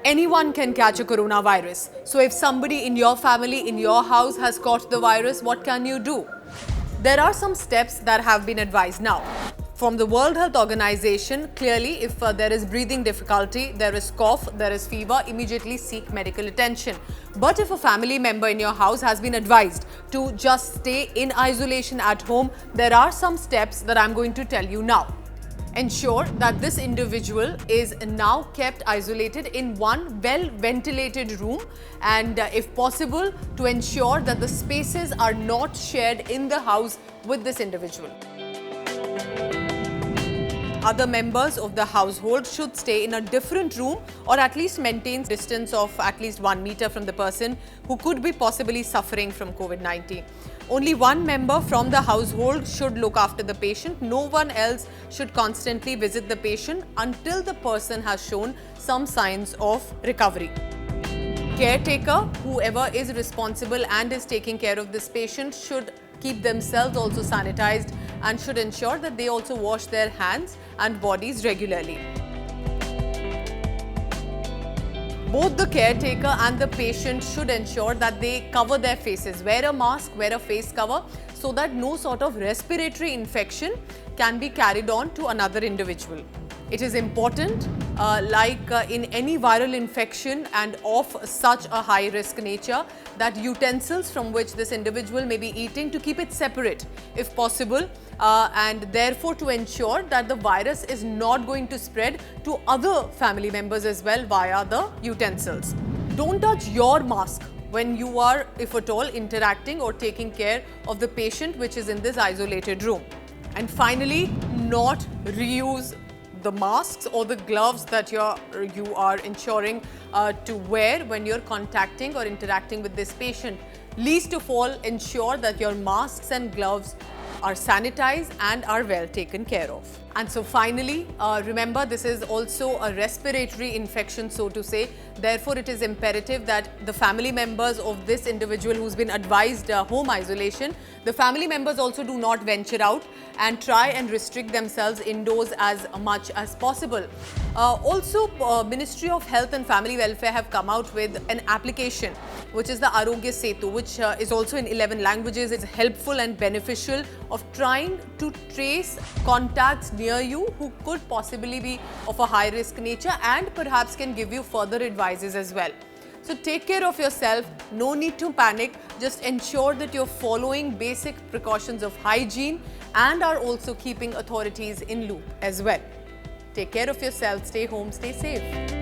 anyone can catch a coronavirus. So if somebody in your family, in your house has caught the virus, what can you do? There are some steps that have been advised now. From the World Health Organization, clearly if there is breathing difficulty, there is cough, there is fever, immediately seek medical attention. But if a family member in your house has been advised to just stay in isolation at home, there are some steps that I'm going to tell you now. Ensure that this individual is now kept isolated in one well-ventilated room, and if possible, to ensure that the spaces are not shared in the house with this individual. Other members of the household should stay in a different room or at least maintain distance of at least 1 meter from the person who could be possibly suffering from COVID-19. Only one member from the household should look after the patient. No one else should constantly visit the patient until the person has shown some signs of recovery. Caretaker, whoever is responsible and is taking care of this patient, should keep themselves also sanitized and should ensure that they also wash their hands and bodies regularly. Both the caretaker and the patient should ensure that they cover their faces, wear a mask, wear a face cover, so that no sort of respiratory infection can be carried on to another individual. It is important, in any viral infection and of such a high risk nature, that utensils from which this individual may be eating, to keep it separate if possible, and therefore to ensure that the virus is not going to spread to other family members as well via the utensils. Don't touch your mask when you are, if at all, interacting or taking care of the patient which is in this isolated room. And finally, not reuse the masks or the gloves that you are ensuring to wear when you're contacting or interacting with this patient. Least of all, ensure that your masks and gloves are sanitized and are well taken care of. And so finally, remember, this is also a respiratory infection, so to say. Therefore, it is imperative that the family members of this individual who's been advised home isolation, the family members also do not venture out and try and restrict themselves indoors as much as possible. Also, Ministry of Health and Family Welfare have come out with an application, which is the Arogya Setu, which is also in 11 languages. It's helpful and beneficial of trying to trace contacts near you who could possibly be of a high risk nature and perhaps can give you further advices as well. So take care of yourself, no need to panic, just ensure that you're following basic precautions of hygiene and are also keeping authorities in loop as well. Take care of yourself, stay home, stay safe.